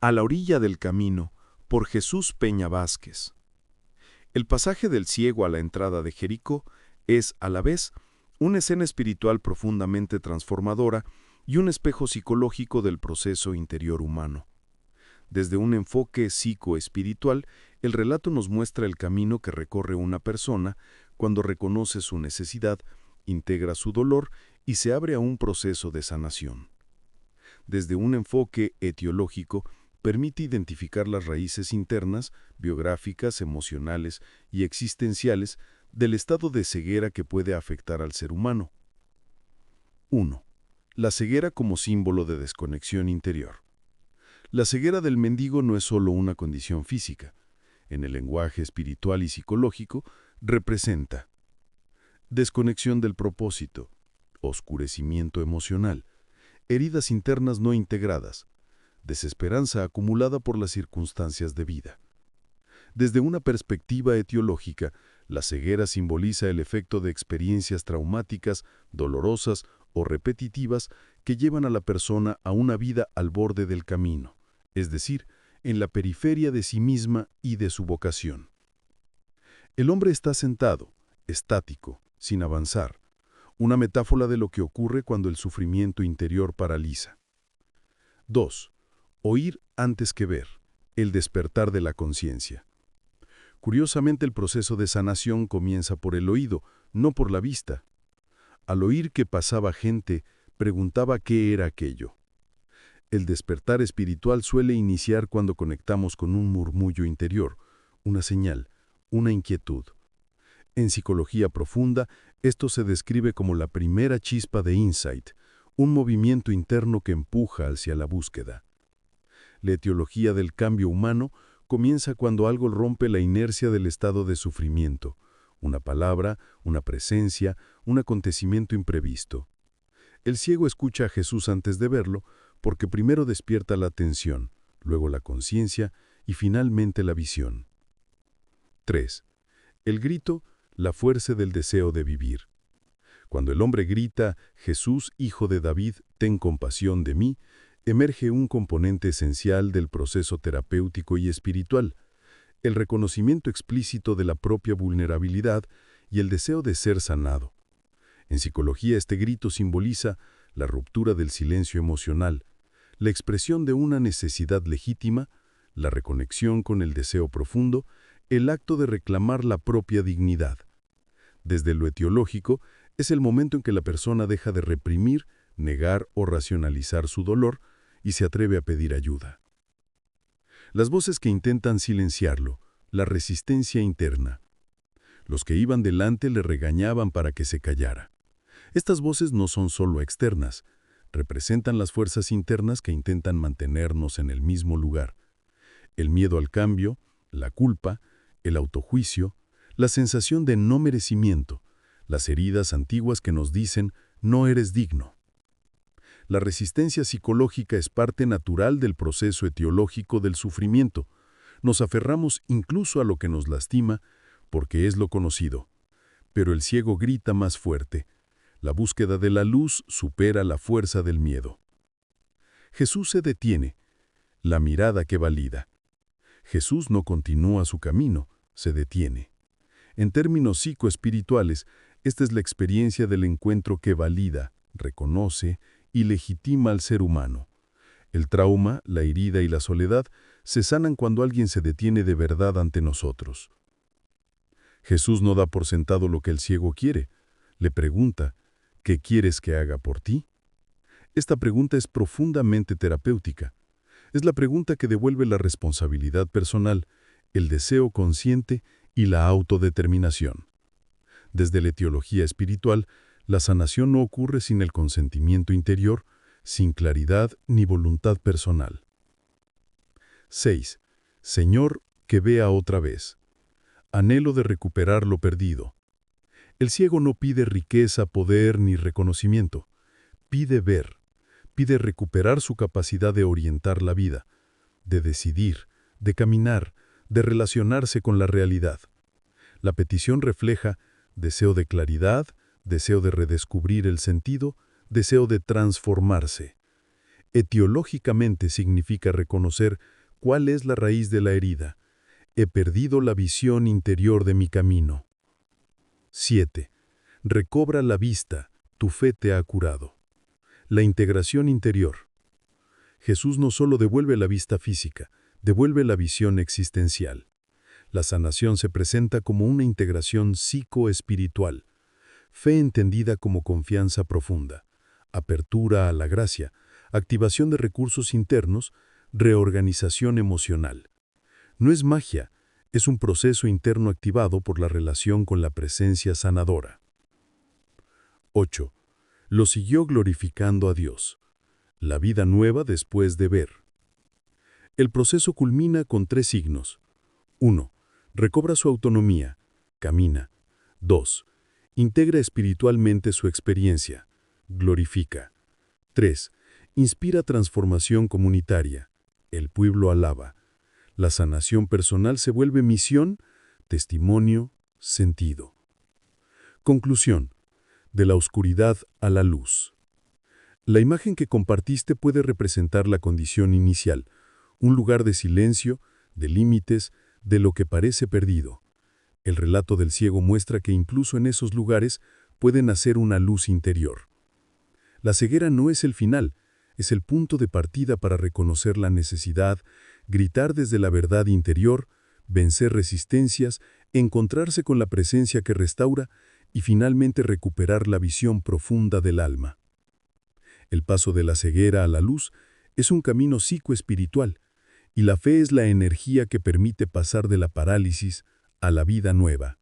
A la orilla del camino, por Jesús Peña Vázquez. El pasaje del ciego a la entrada de Jericó es, a la vez, una escena espiritual profundamente transformadora y un espejo psicológico del proceso interior humano. Desde un enfoque psicoespiritual, el relato nos muestra el camino que recorre una persona cuando reconoce su necesidad, integra su dolor y se abre a un proceso de sanación. Desde un enfoque etiológico, permite identificar las raíces internas, biográficas, emocionales y existenciales del estado de ceguera que puede afectar al ser humano. 1. La ceguera como símbolo de desconexión interior. La ceguera del mendigo no es solo una condición física. En el lenguaje espiritual y psicológico, representa desconexión del propósito, oscurecimiento emocional, heridas internas no integradas, desesperanza acumulada por las circunstancias de vida. Desde una perspectiva etiológica, la ceguera simboliza el efecto de experiencias traumáticas, dolorosas o repetitivas que llevan a la persona a una vida al borde del camino, es decir, en la periferia de sí misma y de su vocación. El hombre está sentado, estático, sin avanzar, una metáfora de lo que ocurre cuando el sufrimiento interior paraliza. 2. Oír antes que ver, el despertar de la conciencia. Curiosamente, el proceso de sanación comienza por el oído, no por la vista. Al oír que pasaba gente, preguntaba qué era aquello. El despertar espiritual suele iniciar cuando conectamos con un murmullo interior, una señal, una inquietud. En psicología profunda, esto se describe como la primera chispa de insight, un movimiento interno que empuja hacia la búsqueda. La etiología del cambio humano comienza cuando algo rompe la inercia del estado de sufrimiento, una palabra, una presencia, un acontecimiento imprevisto. El ciego escucha a Jesús antes de verlo, porque primero despierta la atención, luego la conciencia y finalmente la visión. 3. El grito, la fuerza del deseo de vivir. Cuando el hombre grita, Jesús, hijo de David, ten compasión de mí, emerge un componente esencial del proceso terapéutico y espiritual, el reconocimiento explícito de la propia vulnerabilidad y el deseo de ser sanado. En psicología, este grito simboliza la ruptura del silencio emocional, la expresión de una necesidad legítima, la reconexión con el deseo profundo, el acto de reclamar la propia dignidad. Desde lo etiológico, es el momento en que la persona deja de reprimir, negar o racionalizar su dolor y se atreve a pedir ayuda. Las voces que intentan silenciarlo, la resistencia interna. Los que iban delante le regañaban para que se callara. Estas voces no son solo externas, representan las fuerzas internas que intentan mantenernos en el mismo lugar. El miedo al cambio, la culpa, el autojuicio, la sensación de no merecimiento, las heridas antiguas que nos dicen no eres digno. La resistencia psicológica es parte natural del proceso etiológico del sufrimiento. Nos aferramos incluso a lo que nos lastima porque es lo conocido. Pero el ciego grita más fuerte. La búsqueda de la luz supera la fuerza del miedo. Jesús se detiene. La mirada que valida. Jesús no continúa su camino, se detiene. En términos psicoespirituales, esta es la experiencia del encuentro que valida, reconoce y legitima al ser humano. El trauma, la herida y la soledad se sanan cuando alguien se detiene de verdad ante nosotros. Jesús no da por sentado lo que el ciego quiere. Le pregunta, ¿qué quieres que haga por ti? Esta pregunta es profundamente terapéutica. Es la pregunta que devuelve la responsabilidad personal, el deseo consciente y la autodeterminación. Desde la etiología espiritual, la sanación no ocurre sin el consentimiento interior, sin claridad ni voluntad personal. 6. Señor, que vea otra vez. Anhelo de recuperar lo perdido. El ciego no pide riqueza, poder ni reconocimiento. Pide ver. Pide recuperar su capacidad de orientar la vida, de decidir, de caminar, de relacionarse con la realidad. La petición refleja deseo de claridad, deseo de redescubrir el sentido, deseo de transformarse. Etiológicamente significa reconocer cuál es la raíz de la herida. He perdido la visión interior de mi camino. 7. Recobra la vista, tu fe te ha curado. La integración interior. Jesús no solo devuelve la vista física, devuelve la visión existencial. La sanación se presenta como una integración psicoespiritual. Fe entendida como confianza profunda, apertura a la gracia, activación de recursos internos, reorganización emocional. No es magia, es un proceso interno activado por la relación con la presencia sanadora. 8. Lo siguió glorificando a Dios. La vida nueva después de ver. El proceso culmina con 3 signos. 1. Recobra su autonomía, camina. 2. Integra espiritualmente su experiencia, glorifica. 3. Inspira transformación comunitaria, el pueblo alaba. La sanación personal se vuelve misión, testimonio, sentido. Conclusión. De la oscuridad a la luz. La imagen que compartiste puede representar la condición inicial, un lugar de silencio, de límites, de lo que parece perdido. El relato del ciego muestra que incluso en esos lugares puede nacer una luz interior. La ceguera no es el final, es el punto de partida para reconocer la necesidad, gritar desde la verdad interior, vencer resistencias, encontrarse con la presencia que restaura y finalmente recuperar la visión profunda del alma. El paso de la ceguera a la luz es un camino psicoespiritual, y la fe es la energía que permite pasar de la parálisis a la vida nueva.